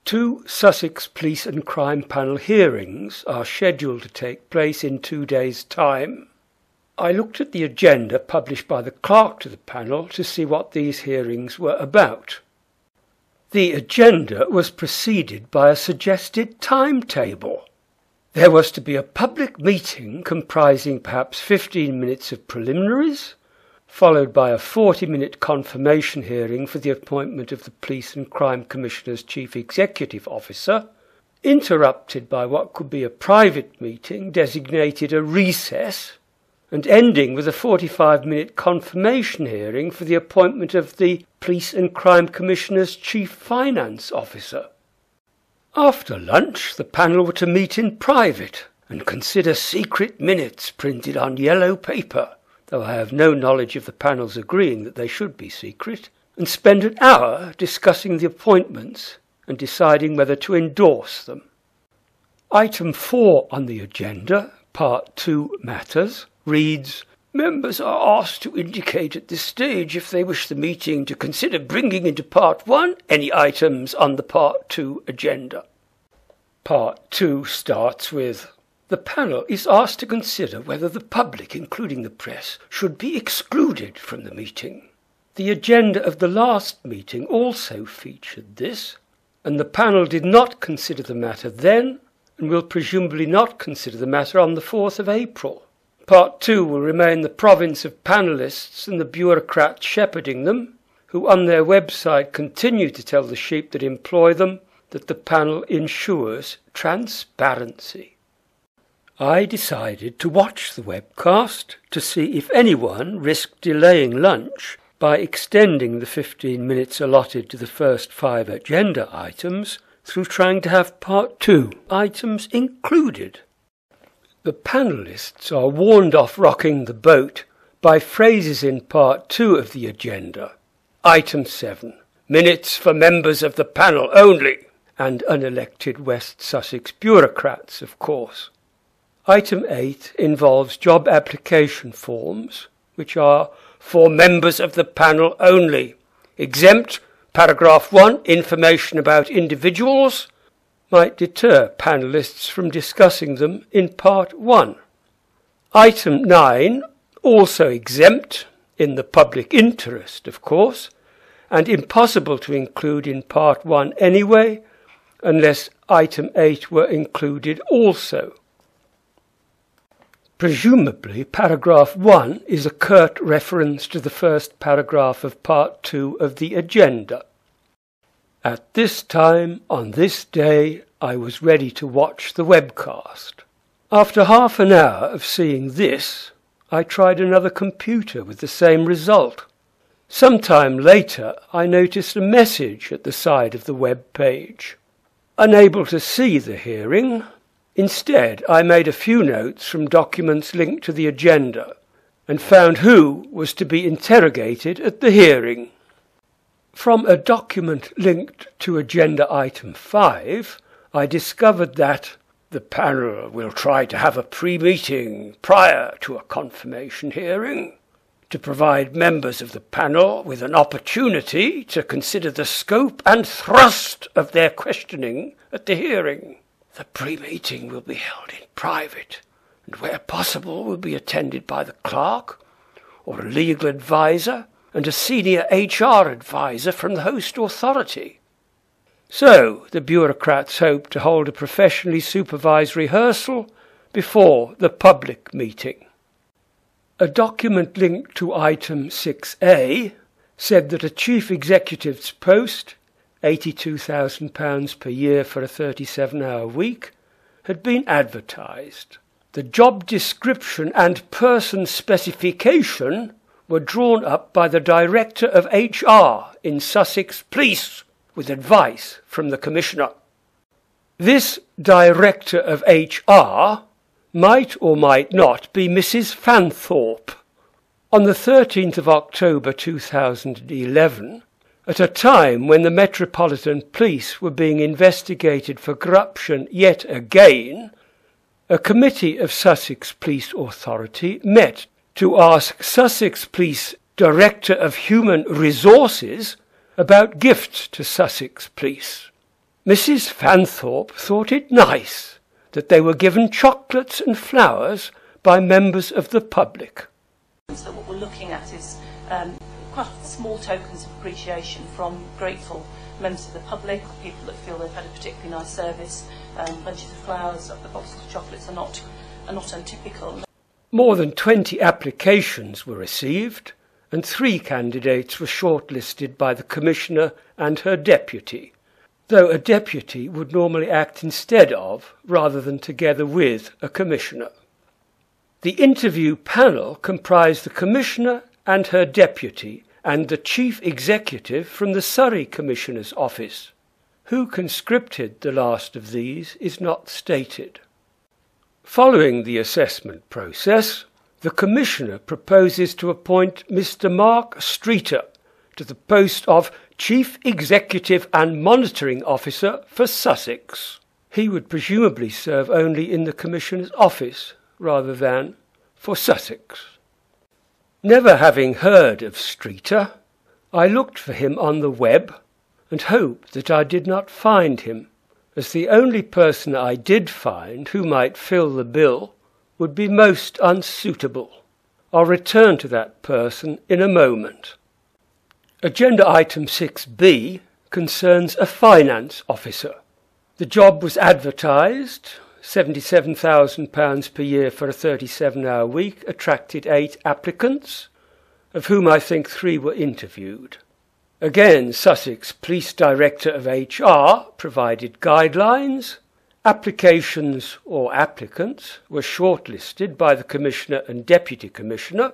2 Sussex Police and Crime Panel hearings are scheduled to take place in 2 days' time. I looked at the agenda published by the clerk to the panel to see what these hearings were about. The agenda was preceded by a suggested timetable. There was to be a public meeting comprising perhaps 15 minutes of preliminaries, followed by a 40-minute confirmation hearing for the appointment of the Police and Crime Commissioner's Chief Executive Officer, interrupted by what could be a private meeting designated a recess, and ending with a 45-minute confirmation hearing for the appointment of the Police and Crime Commissioner's Chief Finance Officer. After lunch, the panel were to meet in private and consider secret minutes printed on yellow paper, though I have no knowledge of the panels agreeing that they should be secret, and spend an hour discussing the appointments and deciding whether to endorse them. Item 4 on the agenda, Part 2 Matters, reads, "Members are asked to indicate at this stage if they wish the meeting to consider bringing into Part 1 any items on the Part 2 agenda." Part 2 starts with, "The panel is asked to consider whether the public, including the press, should be excluded from the meeting." The agenda of the last meeting also featured this, and the panel did not consider the matter then, and will presumably not consider the matter on the 4th of April. Part 2 will remain the province of panellists and the bureaucrats shepherding them, who on their website continue to tell the sheep that employ them that the panel ensures transparency. I decided to watch the webcast to see if anyone risked delaying lunch by extending the 15 minutes allotted to the first 5 agenda items through trying to have Part 2 items included. The panellists are warned off rocking the boat by phrases in Part 2 of the agenda. Item 7, minutes for members of the panel only, and unelected West Sussex bureaucrats, of course. Item 8 involves job application forms, which are for members of the panel only. Exempt, paragraph 1, information about individuals, might deter panellists from discussing them in Part 1. Item 9, also exempt, in the public interest, of course, and impossible to include in Part 1 anyway, unless Item 8 were included also. Presumably, paragraph 1 is a curt reference to the first paragraph of Part 2 of the agenda. At this time, on this day, I was ready to watch the webcast. After half an hour of seeing this, I tried another computer with the same result. Some time later, I noticed a message at the side of the web page. Unable to see the hearing, instead I made a few notes from documents linked to the agenda and found who was to be interrogated at the hearing. From a document linked to agenda item 5, I discovered that the panel will try to have a pre-meeting prior to a confirmation hearing to provide members of the panel with an opportunity to consider the scope and thrust of their questioning at the hearing. The pre-meeting will be held in private and where possible will be attended by the clerk or a legal advisor and a senior HR advisor from the host authority. So the bureaucrats hope to hold a professionally supervised rehearsal before the public meeting. A document linked to item 6A said that a chief executive's post, £82,000 per year for a 37-hour week, had been advertised. The job description and person specification were drawn up by the Director of HR in Sussex Police with advice from the Commissioner. This Director of HR might or might not be Mrs. Fanthorpe. On the 13th of October 2011, at a time when the Metropolitan Police were being investigated for corruption yet again, a committee of Sussex Police Authority met to ask Sussex Police Director of Human Resources about gifts to Sussex Police. Mrs. Fanthorpe thought it nice that they were given chocolates and flowers by members of the public. So what we're looking at is quite small tokens of appreciation from grateful members of the public, people that feel they've had a particularly nice service. Bunches of flowers, the boxes of chocolates are not untypical. More than 20 applications were received, and 3 candidates were shortlisted by the Commissioner and her deputy, though a deputy would normally act instead of, rather than together with, a Commissioner. The interview panel comprised the Commissioner and her deputy and the Chief Executive from the Surrey Commissioner's office. Who conscripted the last of these is not stated. Following the assessment process, the Commissioner proposes to appoint Mr. Mark Streeter to the post of Chief Executive and Monitoring Officer for Sussex. He would presumably serve only in the Commissioner's office rather than for Sussex. Never having heard of Streeter, I looked for him on the web and hoped that I did not find him, as the only person I did find who might fill the bill would be most unsuitable. I'll return to that person in a moment. Agenda item 6B concerns a finance officer. The job was advertised. £77,000 per year for a 37-hour week attracted 8 applicants, of whom I think 3 were interviewed. Again, Sussex Police Director of HR provided guidelines. Applications or applicants were shortlisted by the Commissioner and Deputy Commissioner,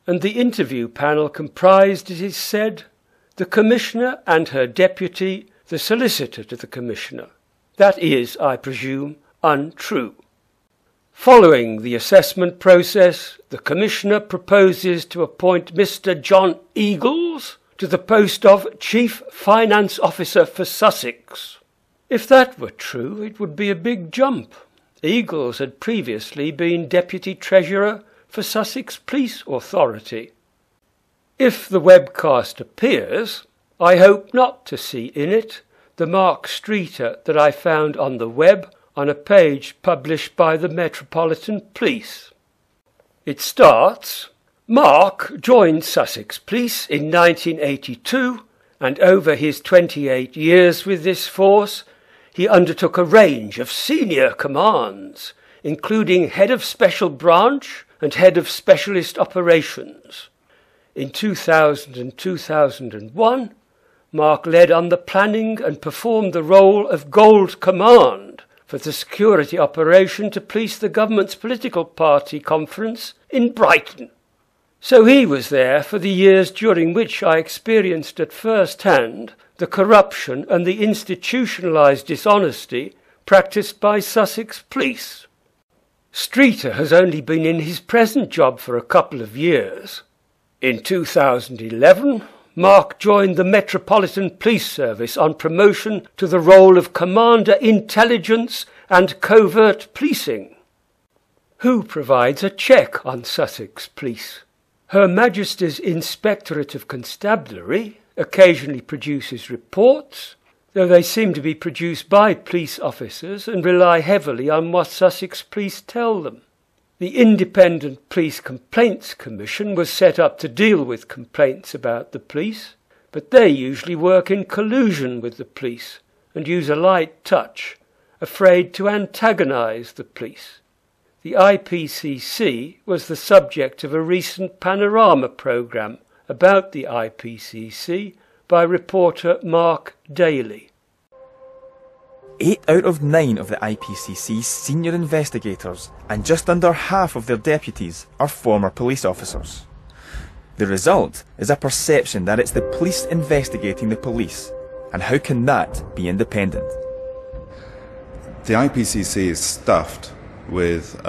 and the interview panel comprised, it is said, the Commissioner and her Deputy, the Solicitor to the Commissioner. That is, I presume, untrue. Following the assessment process, the Commissioner proposes to appoint Mr. John Eagles to the post of Chief Finance Officer for Sussex. If that were true, it would be a big jump. Eagles had previously been Deputy Treasurer for Sussex Police Authority. If the webcast appears, I hope not to see in it the Mark Streeter that I found on the web on a page published by the Metropolitan Police. It starts, Mark joined Sussex Police in 1982, and over his 28 years with this force, he undertook a range of senior commands, including Head of Special Branch and Head of Specialist Operations. In 2000 and 2001, Mark led on the planning and performed the role of Gold Command for the security operation to police the government's political party conference in Brighton. So he was there for the years during which I experienced at first hand the corruption and the institutionalised dishonesty practised by Sussex Police. Streeter has only been in his present job for a couple of years. In 2011, Mark joined the Metropolitan Police Service on promotion to the role of Commander Intelligence and Covert Policing. Who provides a check on Sussex Police? Her Majesty's Inspectorate of Constabulary occasionally produces reports, though they seem to be produced by police officers and rely heavily on what Sussex Police tell them. The Independent Police Complaints Commission was set up to deal with complaints about the police, but they usually work in collusion with the police and use a light touch, afraid to antagonise the police. The IPCC was the subject of a recent panorama programme about the IPCC by reporter Mark Daly. 8 out of 9 of the IPCC's senior investigators and just under half of their deputies are former police officers. The result is a perception that it's the police investigating the police, and how can that be independent? The IPCC is stuffed with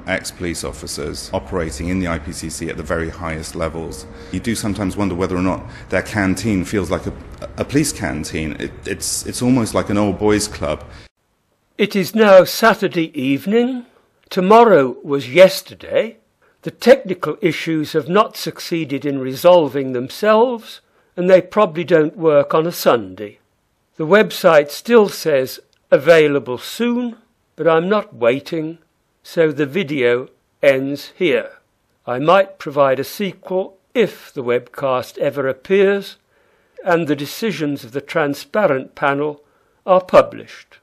ex-police officers operating in the IPCC at the very highest levels. You do sometimes wonder whether or not their canteen feels like a police canteen. It's almost like an old boys club. It is now Saturday evening. Tomorrow was yesterday. The technical issues have not succeeded in resolving themselves, and they probably don't work on a Sunday. The website still says available soon, but I'm not waiting, so the video ends here. I might provide a sequel if the webcast ever appears and the decisions of the transparent panel are published.